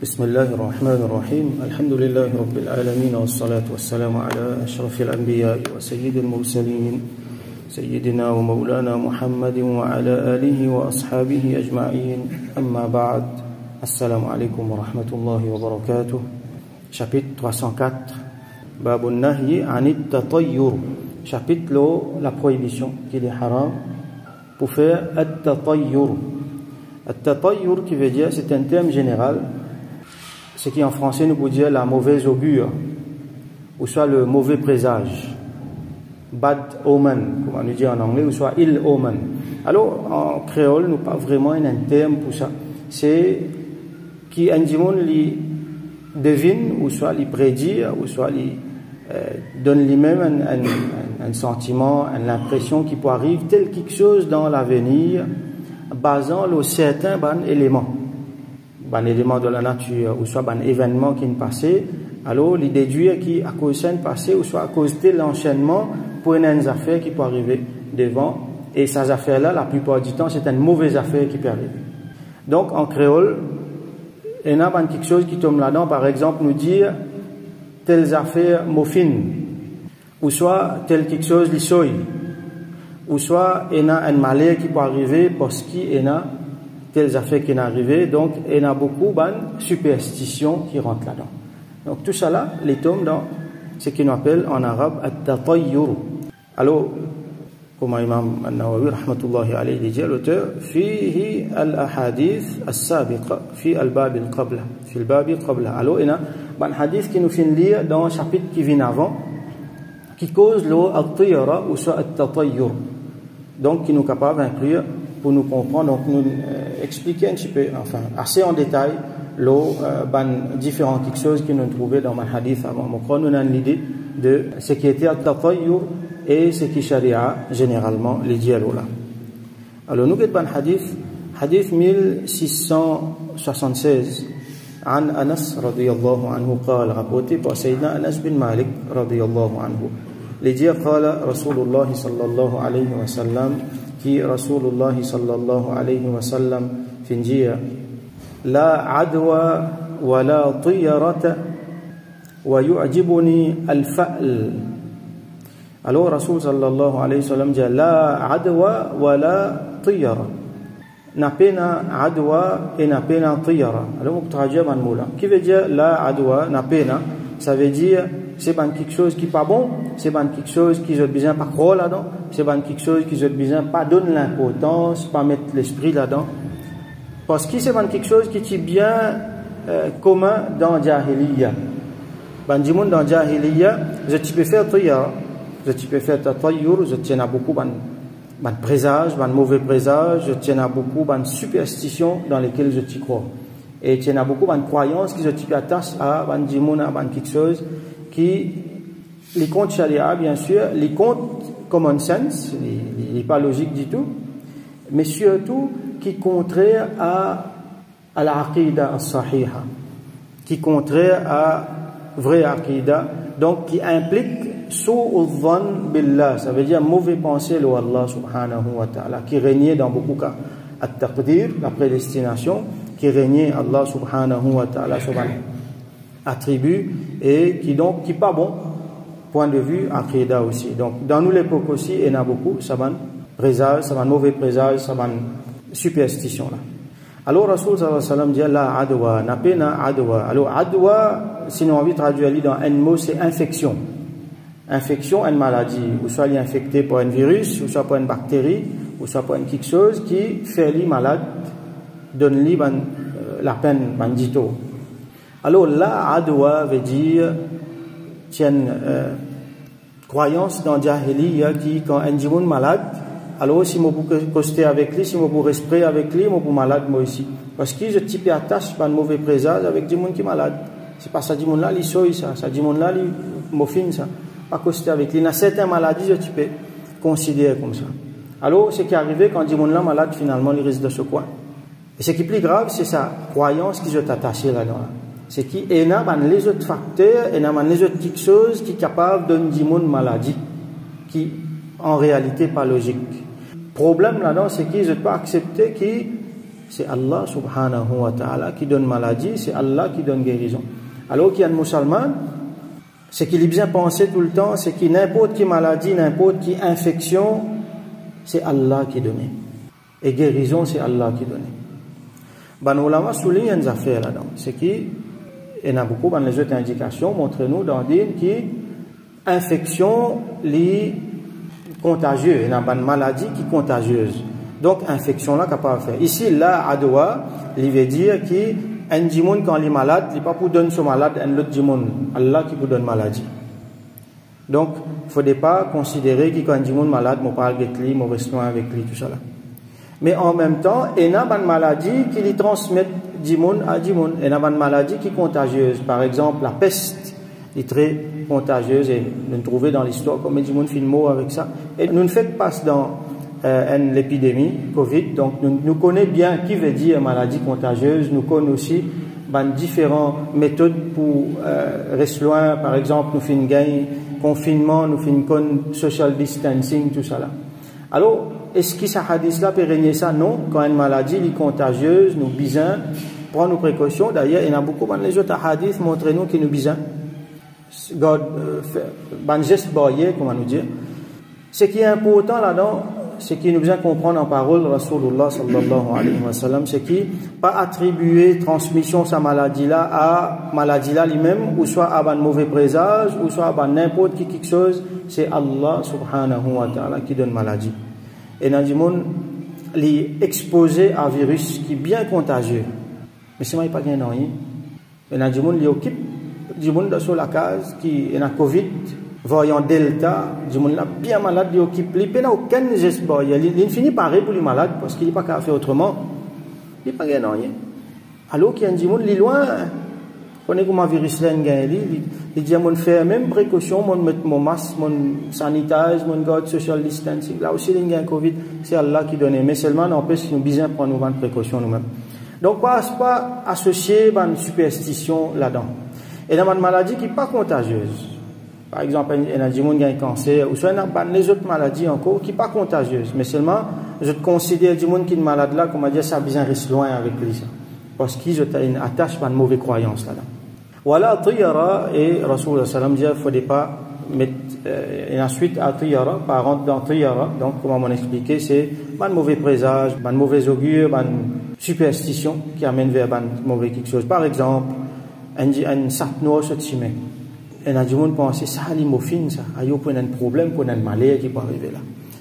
بسم الله الرحمن الرحيم الحمد لله رب العالمين والصلاة والسلام على أشرف الأنبياء وسيد المرسلين سيدنا ومولانا محمد وعلى آله وأصحابه أجمعين أما بعد السلام عليكم ورحمة الله وبركاته chapitre 304 باب النهي عن التطير chapitre la prohibition qu'il est haram pour faire التطير التطير qui veut dire c'est un terme général ce qui en français nous peut dire la mauvaise augure ou soit le mauvais présage bad omen comme on dit en anglais ou soit ill omen. Alors en créole nous pas vraiment un terme pour ça, c'est qui un monde li devine ou soit li prédire ou soit li donne lui-même un sentiment, une impression qui peut arriver tel quelque chose dans l'avenir basant le certains éléments de la nature ou soit événement qui est passé, alors il déduire qui à cause d'un passé ou soit à cause de l'enchaînement pour une affaire qui peut arriver devant, et ces affaires là la plupart du temps c'est une mauvaise affaire qui peut arriver. Donc en créole il y a quelque chose qui tombe là-dedans, par exemple nous dire telles affaires mofines ou soit tel quelque chose lissoy ou soit il y a un malheur qui peut arriver parce qu'il y a telles affaires qui sont arrivées, donc il y a beaucoup de superstitions qui rentrent là-dedans. Donc tout ça là, les tombent dans ce qu'on appelle en arabe at-tatayyur. Alors, comme Imam An-Nawawi rahmatullahi alayhi dit l'auteur, fihi al-ahadith as-sabiqa fi al-bab al-qabla, fi al-bab al-qabla. Alors il y a un hadith qui nous fait lire dans le chapitre qui vient avant, qui cause le at-tiyara ou soit at-tatayyur. Donc qui nous est capable d'inclure pour nous comprendre, donc nous expliquer un petit peu, enfin assez en détail, différentes choses que nous trouvons dans le hadith avant. Donc nous avons l'idée de ce qui était at-tatayyur et ce qui sharia généralement les dialogues là. Alors nous avons un hadith 1676 عن أنس رضي الله عنه قال rapporté par Sayyidina Anas bin Malik رضي الله عنه les dire قال رسول الله صلى الله عليه وسلم qui Rasulullah sallallahu alayhi wa sallam finjia la adwa wa la tiyarata wa yu'jibuni al-fa'l. Alors Rasul sallallahu alayhi wa sallam dit la adwa wa la tiyara, n'a pena adwa et n'a pena tiyara. Alors on peut traduire en mots là qui veut dire la adwa n'a pena, ça veut dire c'est pas quelque chose qui pas bon, c'est pas quelque chose qui ont besoin pas croire là-dedans, c'est pas quelque chose qui ont besoin pas donner l'importance, pas mettre l'esprit là-dedans, parce que c'est pas quelque chose qui est bien commun dans Jahiliya. Du monde dans Jahiliya, je peux faire tiyara, je peux faire tatayyur, je tiens à beaucoup ban présage, ban mauvais présage, je tiens à beaucoup ban superstition dans lesquelles je t'y crois, et tiens à beaucoup ban croyances qui je t'y attache à ban dimona ban quelque chose qui les comptes sharia bien sûr, les comptes common sense, n'est pas logique du tout, mais surtout qui contraire à la aqida as-sahiha, qui contraire à vraie aqida, donc qui implique su'u dhann billah, ça veut dire mauvais pensée le Allah subhanahu wa ta'ala, qui régnait dans beaucoup de cas at-taqdir, la prédestination, qui régnait Allah subhanahu wa ta'ala sur attribut et qui donc qui pas bon point de vue aqida aussi. Donc dans nous l'époque aussi il y en a beaucoup ça va présage, ça va mauvais présage, ça va superstition là. Alors Rasul sallallahu alayhi wa sallam dit la adwa n'a pena adwa. Alors adwa sinon on veut traduire dans un mot c'est infection, une maladie, ou soit il est infecté par un virus, ou soit par une bactérie, ou soit par quelque chose qui fait lui malade, donne lui la peine bandito. Alors la adwa veut dire croyance dans Jahiliya qui quand un djimoun malade, alors si moi pour coster avec lui, si moi pour respirer avec lui, moi pour malade moi ici, parce que je type attache pas de mauvais présage avec djimoun qui est malade, c'est pas ça djimoun là li soy ça djimoun là li mofine ça, pas coster avec lui. Il y a certaines maladies je type considérer comme ça. Alors ce qui est arrivé quand djimoun là malade finalement il risque de se coin. Et ce qui est plus grave c'est sa croyance qui je t'attache là-dedans. C'est qu'il y a les autres facteurs, il y a les autres petites choses qui sont capables de donner une maladie qui en réalité pas logique. Le problème là-dedans, c'est qu'ils ne peuvent pas accepter que c'est Allah subhanahu wa ta'ala qui donne maladie, c'est Allah qui donne guérison. Alors qu'il y a un musulman, c'est qu'il est bien pensé tout le temps, c'est qu'il n'importe qui maladie, n'importe qui infection, c'est Allah qui donne. Et guérison, c'est Allah qui donne. Ben, ulama souligne une affaire là-dedans. C'est qu'il y en a beaucoup dans les autres indications, montrez-nous dans dire que infection est contagieuse. Il y a une maladie qui est contagieuse. Donc, infection là, capable de faire. Ici, là, adoua, il veut dire qu'un djimoun, quand il est malade, il n'est pas pour donner son malade à un autre djimoun. Allah qui vous donne maladie. Donc, il ne faudrait pas considérer que quand un djimoun malade, on parle avec lui, on reste loin avec lui, tout ça là. Mais en même temps, il y a une maladie qui lui transmet djimoun à djimoun. Il y a une maladie qui est contagieuse. Par exemple, la peste est très contagieuse et nous trouvons dans l'histoire comme les djimoun filment avec ça. Et nous ne faisons pas dans l'épidémie Covid, donc nous connaissons bien qui veut dire maladie contagieuse, nous connaissons aussi différentes méthodes pour rester loin, par exemple nous faisons gain confinement, nous faisons social distancing, tout ça là. Alors, est-ce que ce hadith là peut régner ça? Non, quand une maladie est contagieuse, nous besoin prendre nos précautions. D'ailleurs, il y en a beaucoup dans les autres hadiths, montrez-nous que nous besoin geste barrière, comment nous dire. Ce qui est important là-dedans, ce qui nous vient comprendre en parole Rasulullah sallallahu alayhi wa sallam, c'est qui pas attribuer transmission sa maladie là à maladie là lui-même, ou soit à un mauvais présage, ou soit à n'importe qui quelque chose, c'est Allah subhanahu wa ta'ala qui donne maladie. Et dans le monde, il est exposé à un virus qui est bien contagieux. Mais c'est pas bien rien. Et dans le monde, il occupe du monde sur la case qui est dans Covid. Voyant Delta, du monde là bien malade, il occupe, il n'a aucun geste barrière. Il finit par rire pour les malades parce qu'il n'est pas qu'à faire autrement. Il n'est pas rien. Alors qu'il y a un monde, il est loin. On est comme un virus là, il dit à mon faire même précaution, mon mettre mon masque, mon sanitage, mon garde social distancing. Là aussi, il y a un Covid, c'est Allah qui donne. Mais seulement, n'empêche que nous besoin prendre nos précautions nous-mêmes. Donc, pas associer une superstition là-dedans. Et dans une maladie qui n'est pas contagieuse. Par exemple, il y a des gens qui ont un cancer, ou soit il y a les autres maladies encore qui ne sont pas contagieuses. Mais seulement, je considère des gens qui sont malades là, comme on dit, ça a besoin de rester loin avec lui. Ça. Parce qu'ils ont une attache par une mauvaise croyance là-dedans. Voilà, tiyara, et Rasulullah sallam dit, il ne faudrait pas mettre, et ensuite, à tiyara, par rentrer dans tiyara, donc, comment on expliqué, c'est un mauvais présage, un mauvais augure, une superstition qui amène vers un mauvais quelque chose. Par exemple, un satno se tchime. Et il y a des gens qui pensent, ça, c'est l'imofine, ça. Il y a un problème, il y a un malheur qui peut arriver là.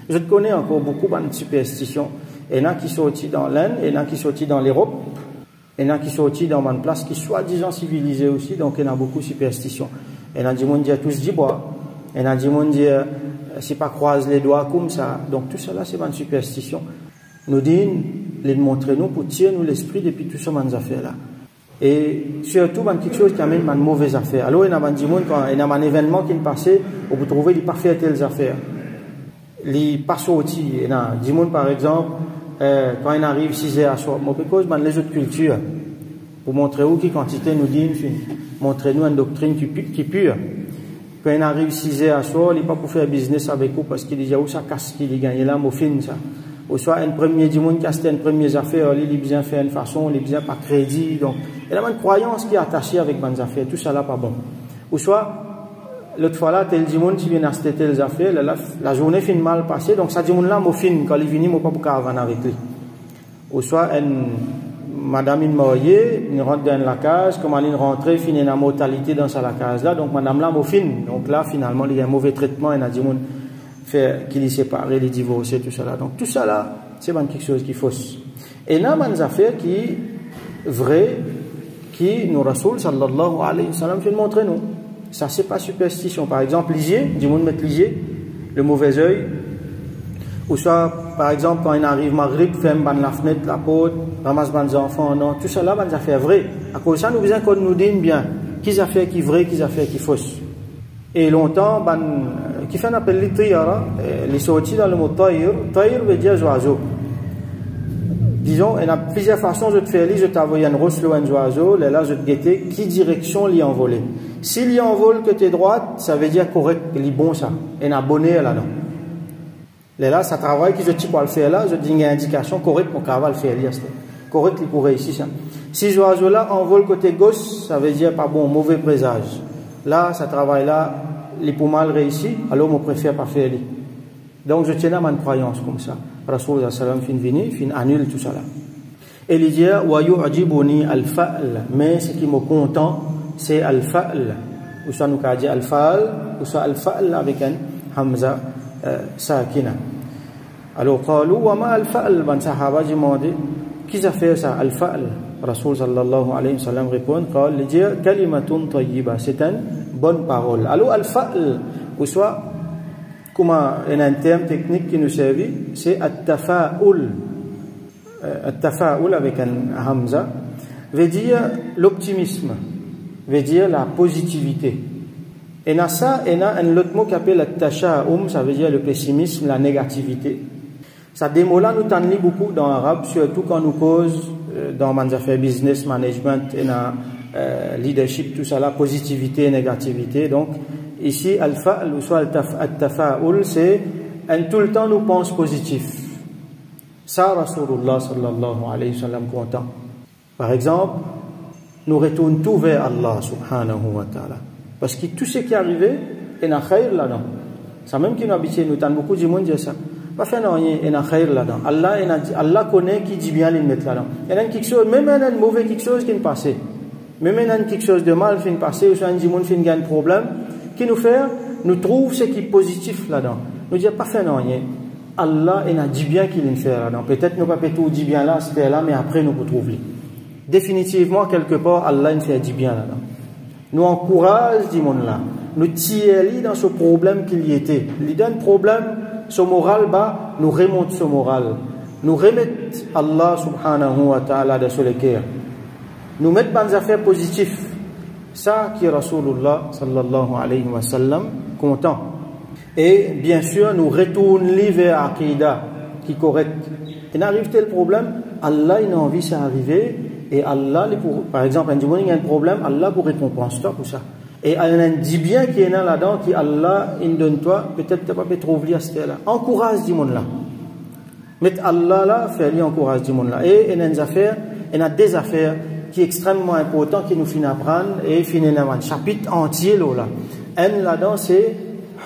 Je connais encore beaucoup de superstitions. Il y en a qui sont sortis dans l'Inde, il y en a qui sont sortis dans l'Europe, il y en a qui sont sortis dans une place qui soit disant civilisée aussi, donc il y en a beaucoup de superstitions. Il y en a des gens qui disent tous du bois. Il y en a des gens qui disent, c'est pas croise les doigts comme ça. Donc tout ça là, c'est une superstition. Nous disons, les montrer nous pour tirer nous l'esprit depuis tout ça, ces affaires là. Et surtout, il y a quelque chose qui amène une mauvaise affaire. Alors, il y a des gens, quand il y a un événement qui est passé, on peut trouver qu'il n'a pas fait telles affaires. Il n'est pas sorti. Il y a des gens, par exemple, quand il arrive 6 heures à soir, parce que les autres cultures, pour montrer où qui quantité nous dit, montrez-nous une doctrine qui pure. Quand il arrive 6 heures à soir, il n'est pas pour faire business avec vous parce qu'il dit, où ça casse qu'il gagne là, mon film, ça. Ou soit un premier du monde qui a une première affaire, il est bien fait une façon, il est bien pas crédit. Donc, il y a une croyance qui est attachée avec bonnes affaires, tout ça là pas bon. Ou soit, l'autre fois là, tel du monde qui vient acheter telles affaires, la journée finit mal passée, donc ça du monde là, mon film, quand il vient, moi pas pour caravane avec lui. Ou soit, madame est mariée, il rentre dans la case, comme elle rentre, finit la mortalité dans sa case là, donc madame là, mon film. Donc là, finalement, il y a un mauvais traitement, il y a du monde qui les sépare, les divorcer, tout ça là. Donc tout ça là, c'est quelque chose qui est fausse. Et là, il y a des affaires qui sont vraies, qui nous Rasoul sallallahu alayhi wa sallam fait montrer nous. Ça, c'est pas superstition. Par exemple, lisier, du monde met lisier, le mauvais œil. Ou soit, par exemple, quand il arrive Maghrib, ferme la fenêtre, la porte, ramasse les enfants, non. Tout ça là, c'est des affaires vraies. À cause de ça, nous besoin qu'on nous dise bien, qui affaires qui vraies, qui affaires qui fausses. Et longtemps, qui fait un appel les tiyara, les sorties dans le mot taïr. Taïr veut dire oiseau. Disons, il y a plusieurs façons de te faire lire, je t'envoie un rosse ou un oiseau, là, je te guetter, qui direction l'y envoler. S'il y envole que t'es droite, ça veut dire correct, il est bon ça. Il y a un bonnet là-dedans. Là, ça travaille, qui je dis quoi le faire là, je dis une indication correcte pour qu'on va le faire lire. correct, il pourrait ici ça. Si ce oiseau-là envole côté gauche, ça veut dire pas bon, mauvais présage. Là, ça travaille là, les pour mal réussi, alors on préfère pas faire les. Donc je tiens à ma croyance comme ça. Rasoul sallam fin vini, fin annule tout ça là. Et il dit wa yu'jibuni al-fa'l, mais ce qui me content, c'est al-fa'l. Ou soit nous qu'a dit al-fa'l, ou soit al-fa'l avec un hamza sakina. Alors qalu wa ma al-fa'l, ban sahaba demandé qui a fait ça al-fa'l. Rasoul sallallahu alayhi wa sallam répond qal il dit kalimatun tayyiba, c'est une bonne parole. Alors al-fa'l, ou soit comment un terme technique qui nous servit, c'est at-tafa'ul. At-tafa'ul avec un hamza veut dire l'optimisme, veut dire la positivité. Et dans ça, il y a un autre mot qui s'appelle at-tasha'um, ça veut dire le pessimisme, la négativité. Ça démo-là nous t'en lit beaucoup dans l'arabe, surtout quand nous cause dans les affaires business, management et dans leadership, tout ça là, positivité et négativité. Donc ici, al-fa'l ou soit at-tafa'ul, c'est tout le temps nous pense positif. Ça, Rasulullah sallallahu alayhi wa sallam content. Par exemple, nous retournons tout vers Allah subhanahu wa ta'ala. Parce que tout ce qui est arrivé, il y a un khayr là-dedans. Ça même qui nous habite, nous avons beaucoup de monde dire ça. Pas faire rien, il y a un khayr là-dedans. Allah connaît qui dit bien les mettre là-dedans. Il y a quelque chose, même un mauvais quelque chose qui est passé. Même un quelque chose de mal qui est passé, ou soit un monde qui a un problème, qui nous fait, nous trouve ce qui est positif là-dedans. Nous disons pas faire rien. Allah il a dit bien qu'il est fait là-dedans. Peut-être nous pas tout dit bien là, c'était là, mais après nous trouver. Définitivement quelque part Allah il fait dit bien là-dedans. Nous encourage du monde là. Nous tirons dans ce problème qu'il y était. Il donne problème, ce moral bas, nous remonte ce moral. Nous remettons Allah subhanahu wa ta'ala de sur le cœur. Nous mettons dans des affaires positives. Ça qui est Rasulullah sallallahu alayhi wa sallam content. Et bien sûr, nous retournons vers Aqidah qui est correct. Et n'arrive tel problème, Allah il a envie de ça arriver. Et Allah, par exemple, il y a un problème, Allah vous récompense toi pour ça. Et il y a un dit bien qui est là-dedans, qui Allah il donne toi, peut-être tu ne peux pas trouver à ce là. Encourage du monde là. Mais Allah là, fait encourage du monde là. Et il y a des affaires, qui est extrêmement important, qui nous finit apprendre, et finit dans un chapitre entier là. Un là-dedans, c'est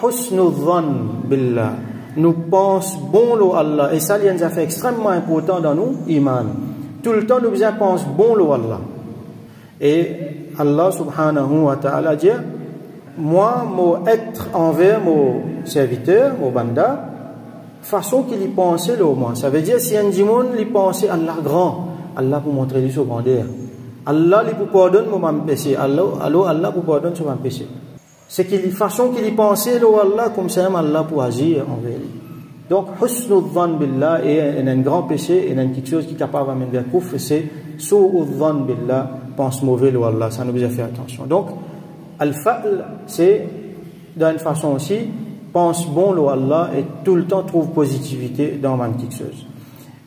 Husnul Dhann Billah. Nous pensons bon lo Allah. Et ça, il y a des affaires extrêmement importantes dans nous, iman. Tout le temps, nous pensons bon lo Allah. Et Allah subhanahu wa ta'ala dit, moi, mon être envers mon serviteur, mon banda, façon qu'il y pensait le moins. Ça veut dire, si un dimon, il pensait Allah grand, Allah pour montrer lui son grandeur. Allah lui pour pardonner mon péché. Allah pour pardonner son péché. C'est qu'il façon qu'il y pensait le Allah comme ça Allah pour agir envers lui. Donc husnul dhann billah est un grand péché et un quelque chose qui est capable d'amener vers kufr, c'est su'ul dhann billah, pense mauvais le Allah, ça nous besoin faire attention. Donc al-fa'l c'est d'une façon aussi pense bon le Allah et tout le temps trouve positivité dans quelque chose.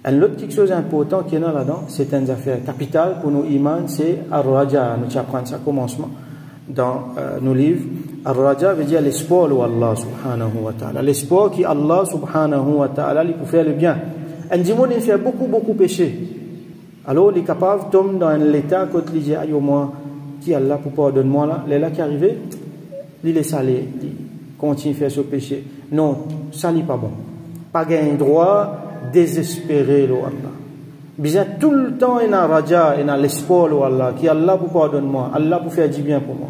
Un autre quelque chose important qui est là-dedans, c'est une affaire capitale pour nos imams, c'est ar-raja, nous apprenons ça commencement dans nos livres. Ar-raja veut dire l'espoir de Allah subhanahu wa ta'ala. L'espoir qui Allah subhanahu wa ta'ala lui pour faire le bien. Un dimon il fait beaucoup péché. Alors il est capable de tomber dans l'état quand il dit aïe moi qui Allah pour pardonner moi là, les là qui arrivé, il est salé, il continue à faire ce péché. Non, ça n'est pas bon. Pas gagner droit, désespéré le Allah. Bien tout le temps il a raja, il a l'espoir de Allah qui Allah pour pardonner moi, Allah pour faire du bien pour moi.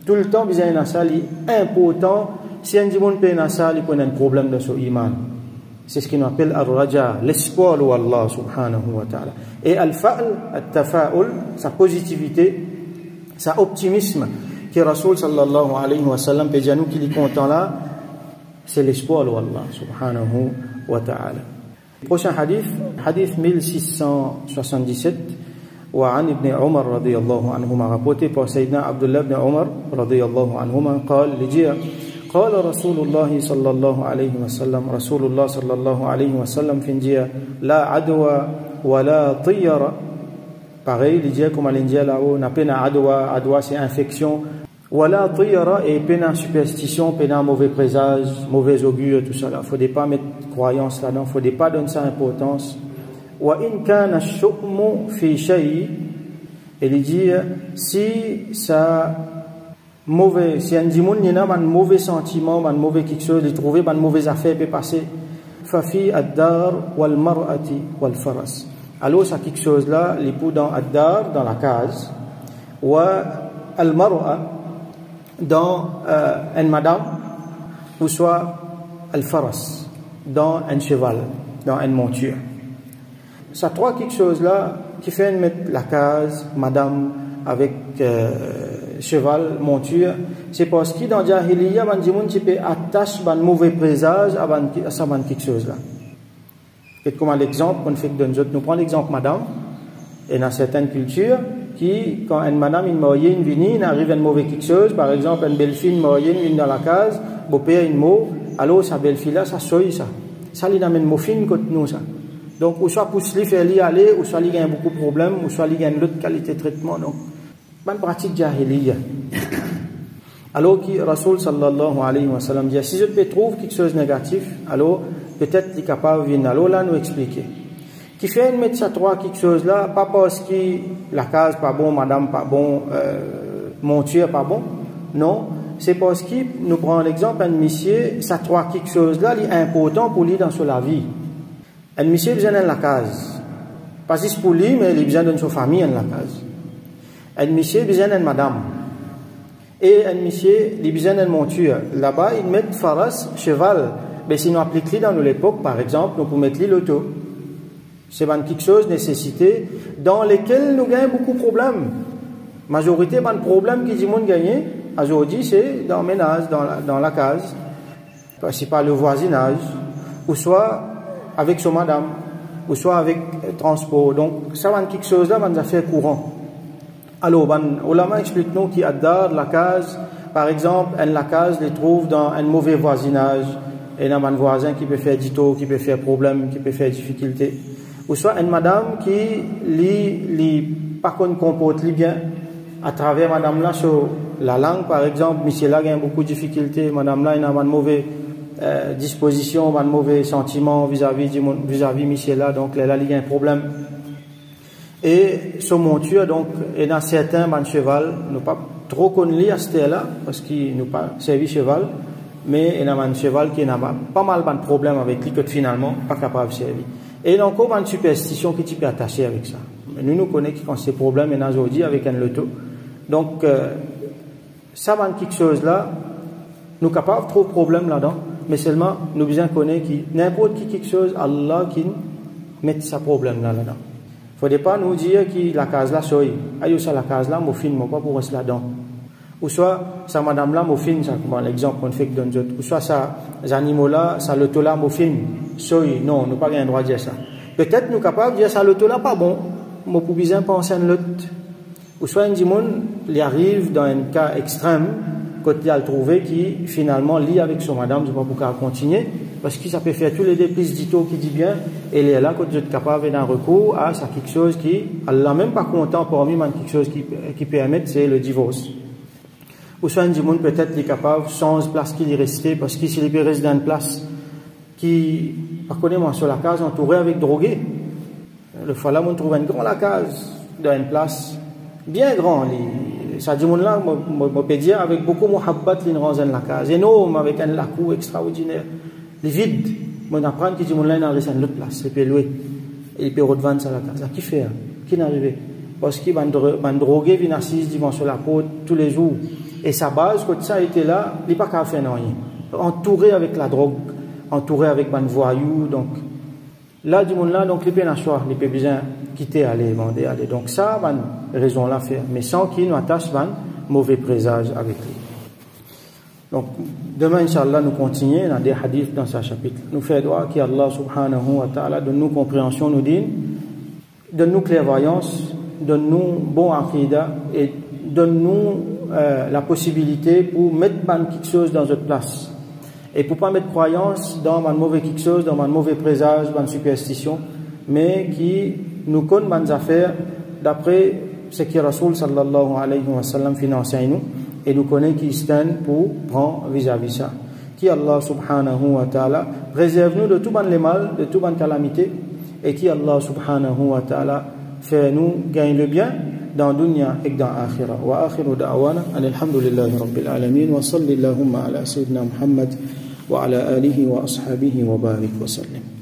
Tout le temps, il y a un sali important. Si un dimon peut un sali, il y a un problème de son iman. C'est ce qu'on appelle al-raja, l'espoir de Allah subhanahu wa ta'ala. Et al-fa'l, al-tafa'ul, sa positivité, sa optimisme, que Rasoul sallallahu alayhi wa sallam peut dire nous qui est content là, c'est l'espoir de Allah subhanahu wa ta'ala. Prochain hadith, hadith 1677. وعن ابن عمر رضي الله عنهما rapporté par Sayyidina Abdullah ibn Umar رضي الله عنهما قال لجيا قال رسول الله صلى الله عليه وسلم رسول الله صلى الله عليه وسلم في جيا لا عدوى ولا طيرة pareil لجيا comme l'India là-haut n'a pas adwa c'est infection wala طيرة et pas superstition pas mauvais présage mauvais augure tout ça là faut pas mettre croyance là-dedans faut pas donner ça importance wa in kana ash-shu'mu fi shay, et il dit si ça mauvais, si un dimoun n'y a un mauvais sentiment, un mauvais quelque chose, il trouve une mauvaise affaire peut passer, fa fi ad-dar wal mar'ati wal faras, alors ça quelque chose là l'époux dans ad-dar, dans la case, wa al mar'a dans une madame, ou soit al faras dans un cheval, dans une monture. Ça trois quelque chose là qui fait mettre la case, madame avec cheval, monture, c'est parce que dans Jahiliya, man dit moun qui peut attacher un mauvais présage à ça quelque chose là. Et comme l'exemple qu'on fait de nous prenons l'exemple madame, et dans certaines cultures, qui quand une madame une moyenne vient, il arrive un mauvais quelque chose, par exemple une belle fille moyenne vient dans la case, beau-père une mot, alors sa belle fille là, ça soye ça. Ça lui amène mot fine contre nous ça. Donc, ou soit pousse lui faire lui aller, ou soit lui gagne beaucoup de problèmes, ou soit lui gagne l'autre qualité de traitement. Donc, bonne pratique jahiliya. Alors que Rasoul sallallahu alayhi wa sallam dit, si je peux trouver quelque chose de négatif, alors peut-être qu'il est capable de venir alors là nous expliquer. Qui fait une mettre ça trois quelque chose là, pas parce que la case pas bon, madame pas bon, monture pas bon, non. C'est parce que nous prenons l'exemple un monsieur, ça trois quelque chose là, il est important pour lui dans sa vie. Un monsieur besoin de la case. Pas juste pour lui, mais il a besoin de sa famille dans la case. Un monsieur besoin d'une madame. Et un monsieur, il a besoin d'une monture. Là-bas, ils mettent faras, cheval. Mais si nous appliquons dans l'époque, par exemple, nous pouvons mettre l'auto. C'est quelque chose, nécessité, dans lesquelles nous gagnons beaucoup de problèmes. Majorité, de problèmes qui disent gagner, aujourd'hui, c'est dans le ménage, dans la case. C'est pas le voisinage. Ou soit, avec son madame, ou soit avec transport. Donc, ça va quelque chose là, va faire courant. Alors, Ulama explique-nous qu'il y a la case, par exemple, la case les trouve dans un mauvais voisinage, et il y a un voisin qui peut faire dito, qui peut faire problème, qui peut faire difficulté. Ou soit une madame qui pas qu'on comporte bien, à travers madame là, sur la langue, par exemple, monsieur là, il y a beaucoup de difficultés, madame là, il y a un mauvais disposition, un mauvais sentiment vis-à-vis monsieur là, donc là il y a un problème. Et son monture, donc, et dans certains cheval, nous pas trop connu à ce là parce qu'il nous pas servi cheval, mais il y a un cheval qui n'a pas mal de problèmes avec lui que finalement pas capable de servir. Et il y a encore une superstition qui est attachée avec ça. Nous connaissons quand ces problèmes et aujourd'hui avec un loto. Donc ça va quelque chose là, nous capables trop de problèmes là-dedans. Mais seulement, nous bien connaître que n'importe qui quelque chose, Allah qui met sa problème là-dedans. Il ne faut pas nous dire que la case là, soy. Aïe, ça la case là, mon film, moi pas pour rester là-dedans. Ou soit, ça madame là, mon film, ça, comme l'exemple qu'on fait que dans d'autres. Ou soit, ça, les animaux là, ça l'auto là, mon film, soy. Non, nous pas rien droit de dire ça. Peut-être nous capables de dire ça l'auto là, pas bon. Moi, pour bien penser à l'autre. Ou soit, un dimon, il arrive dans un cas extrême, quand il a trouvé qui finalement lit avec son madame, je ne sais pas pourquoi continuer, parce que ça peut faire tous les déplices d'ito qui dit bien, et il est là quand vous êtes capable d'un recours à ça quelque chose qui, Allah même pas content pour lui, mais quelque chose qui permet, c'est le divorce. Ou soit un monde peut-être il est capable, sans place qu'il est resté, parce qu'il s'il peut rester dans une place qui, par contre, moi sur la case, entourée avec drogués. Le fois là, on trouve une grande case, dans une place bien grande. Ça dit mon là, je peux dire avec beaucoup de muhabbat dans la case, énorme, avec un lacou extraordinaire. Les vides, on apprend que dit mon là, il a laissé une autre place, il peut louer, il peut revendre ça la case. Qui fait? Qui n'est arrivé? Parce qu'il va droguer, vient assise devant sur la porte tous les jours. Et sa base, quand ça était là, il n'est pas qu'à faire rien. Entouré avec la drogue, entouré avec un voyou, donc. Là, du monde là, donc, il peut en choix, il peut bien quitter, aller, demander, aller. Donc, ça, raison là faire. Mais sans qu'il nous attache, mauvais présage avec lui. Donc, demain, Inch'Allah, nous continuons dans des hadiths dans ce chapitre. Nous faisons droit qu'Allah subhanahu wa ta'ala donne-nous compréhension, nous dit, donne-nous clairvoyance, donne-nous bon aqidah et donne-nous la possibilité pour mettre quelque chose dans notre place. Et pour pas mettre croyance dans un mauvais quelque chose, dans un mauvais présage, dans une superstition, mais qui nous connaît des affaires d'après ce que Rasoul sallallahu alayhi wa sallam finance nous et nous connaît qui stand pour prendre vis-à-vis ça. Qui Allah subhanahu wa ta'ala préserve nous de tout ban les mal, de tout ban calamité et qui Allah subhanahu wa ta'ala fait nous gagner le bien dans dunya et dans akhirah. Wa akhiru da'wana alhamdulillahi rabbil alamin wa sallallahu ala sayyidina Muhammad wa ala alihi wa ashabihi wa barik wa sallim.